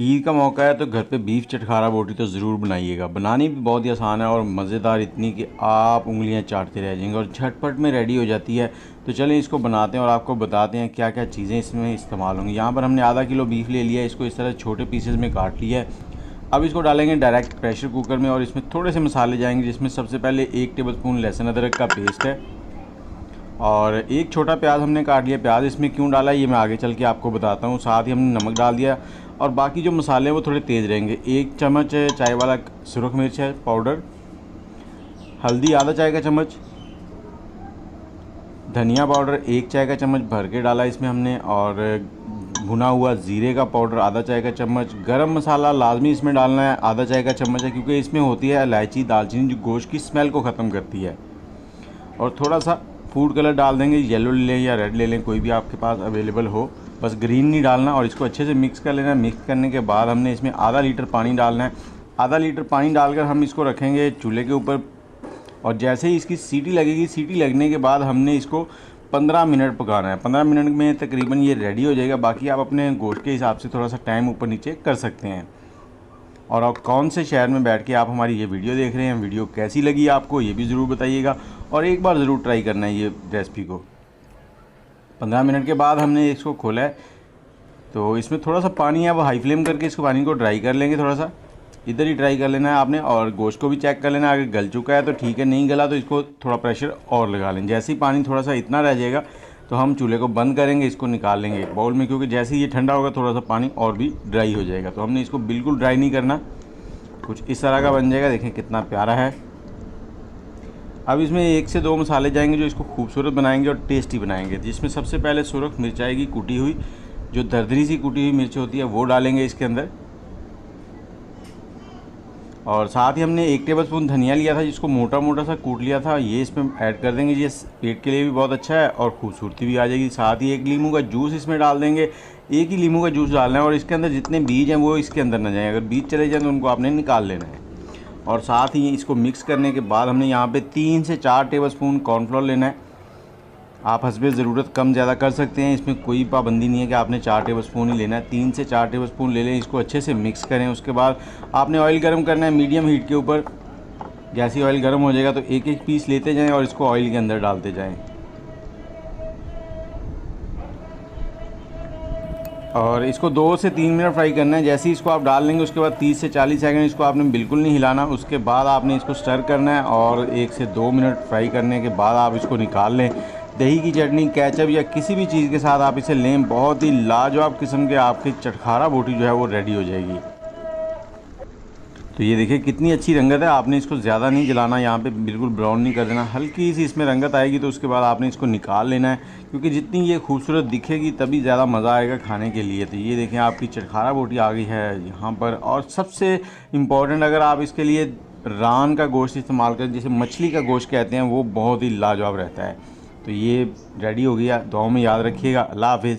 ईद का मौका है तो घर पे बीफ चटखारा बोटी तो ज़रूर बनाइएगा। बनानी भी बहुत ही आसान है और मज़ेदार इतनी कि आप उंगलियां चाटते रह जाएंगे और झटपट में रेडी हो जाती है। तो चलें इसको बनाते हैं और आपको बताते हैं क्या क्या चीज़ें इसमें इस्तेमाल होंगी। यहाँ पर हमने आधा किलो बीफ ले लिया है, इसको इस तरह छोटे पीसेस में काट लिया है। अब इसको डालेंगे डायरेक्ट प्रेशर कुकर में और इसमें थोड़े से मसाले जाएंगे, जिसमें सबसे पहले 1 टेबलस्पून लहसुन अदरक का पेस्ट है और एक छोटा प्याज हमने काट लिया। प्याज इसमें क्यों डाला ये मैं आगे चल के आपको बताता हूँ। साथ ही हमने नमक डाल दिया और बाकी जो मसाले हैं वो थोड़े तेज़ रहेंगे। 1 चम्मच चाय वाला सुरख मिर्च है पाउडर, हल्दी आधा चाय का चम्मच, धनिया पाउडर 1 चाय का चम्मच भर के डाला इसमें हमने, और भुना हुआ ज़ीरे का पाउडर आधा चाय का चम्मच। गरम मसाला लाजमी इसमें डालना है, आधा चाय का चम्मच है, क्योंकि इसमें होती है इलायची दालचीनी जो गोश्त की स्मेल को ख़त्म करती है। और थोड़ा सा फूड कलर डाल देंगे, येलो ले लें या रेड ले लें, कोई भी आपके पास अवेलेबल हो, बस ग्रीन नहीं डालना। और इसको अच्छे से मिक्स कर लेना है। मिक्स करने के बाद हमने इसमें आधा लीटर पानी डालना है। आधा लीटर पानी डालकर हम इसको रखेंगे चूल्हे के ऊपर और जैसे ही इसकी सीटी लगेगी, सीटी लगने के बाद हमने इसको 15 मिनट पकाना है। 15 मिनट में तकरीबन ये रेडी हो जाएगा। बाकी आप अपने गोश्त के हिसाब से थोड़ा सा टाइम ऊपर नीचे कर सकते हैं। और आप कौन से शहर में बैठ के आप हमारी ये वीडियो देख रहे हैं, वीडियो कैसी लगी आपको ये भी ज़रूर बताइएगा और एक बार ज़रूर ट्राई करना है ये रेसिपी को। 15 मिनट के बाद हमने इसको खोला है तो इसमें थोड़ा सा पानी है, वो हाई फ्लेम करके इसको पानी को ड्राई कर लेंगे। थोड़ा सा इधर ही ड्राई कर लेना है आपने और गोश्त को भी चेक कर लेना है। अगर गल चुका है तो ठीक है, नहीं गला तो इसको थोड़ा प्रेशर और लगा लें। जैसे ही पानी थोड़ा सा इतना रह जाएगा तो हम चूल्हे को बंद करेंगे, इसको निकाल लेंगे एक बाउल में, क्योंकि जैसे ही ये ठंडा होगा थोड़ा सा पानी और भी ड्राई हो जाएगा। तो हमने इसको बिल्कुल ड्राई नहीं करना, कुछ इस तरह का बन जाएगा। देखें कितना प्यारा है। अब इसमें 1 से 2 मसाले जाएंगे जो इसको खूबसूरत बनाएंगे और टेस्टी बनाएंगे, जिसमें सबसे पहले सुरख मिर्च आएगी कुटी हुई, जो दरदरी सी कुटी हुई मिर्च होती है वो डालेंगे इसके अंदर। और साथ ही हमने 1 टेबलस्पून धनिया लिया था जिसको मोटा मोटा सा कूट लिया था, ये इसमें ऐड कर देंगे। ये पेट के लिए भी बहुत अच्छा है और खूबसूरती भी आ जाएगी। साथ ही 1 नींबू का जूस इसमें डाल देंगे। एक ही नींबू का जूस डालना है और इसके अंदर जितने बीज हैं वो इसके अंदर ना जाएं। अगर बीज चले जाएँ तो उनको आपने निकाल लेना है। और साथ ही इसको मिक्स करने के बाद हमने यहाँ पे 3 से 4 टेबलस्पून कॉर्नफ्लोर लेना है। आप हस्बे ज़रूरत कम ज़्यादा कर सकते हैं, इसमें कोई पाबंदी नहीं है कि आपने 4 टेबलस्पून ही लेना है। 3 से 4 टेबलस्पून ले लें, इसको अच्छे से मिक्स करें। उसके बाद आपने ऑयल गर्म करना है मीडियम हीट के ऊपर। जैसे ही ऑयल गर्म हो जाएगा तो एक एक पीस लेते जाएं और इसको ऑयल के अंदर डालते जाएं। और इसको 2 से 3 मिनट फ्राई करना है। जैसे ही इसको आप डाल लेंगे उसके बाद 30 से 40 सेकंड इसको आपने बिल्कुल नहीं हिलाना। उसके बाद आपने इसको स्टर करना है और 1 से 2 मिनट फ्राई करने के बाद आप इसको निकाल लें। दही की चटनी, केचप या किसी भी चीज़ के साथ आप इसे लें, बहुत ही लाजवाब किस्म के आपकी चटखारा बोटी जो है वो रेडी हो जाएगी। तो ये देखिए कितनी अच्छी रंगत है। आपने इसको ज़्यादा नहीं जलाना, यहाँ पे बिल्कुल ब्राउन नहीं कर देना। हल्की सी इसमें रंगत आएगी तो उसके बाद आपने इसको निकाल लेना है, क्योंकि जितनी ये खूबसूरत दिखेगी तभी ज़्यादा मज़ा आएगा खाने के लिए। तो ये देखें आपकी चटखारा बोटी आ गई है यहाँ पर। और सबसे इम्पॉर्टेंट, अगर आप इसके लिए रान का गोश्त इस्तेमाल करें, जिसे मछली का गोश्त कहते हैं, वो बहुत ही लाजवाब रहता है। तो ये रेडी हो गया। दुआओं में याद रखिएगा। अल्लाह हाफिज़।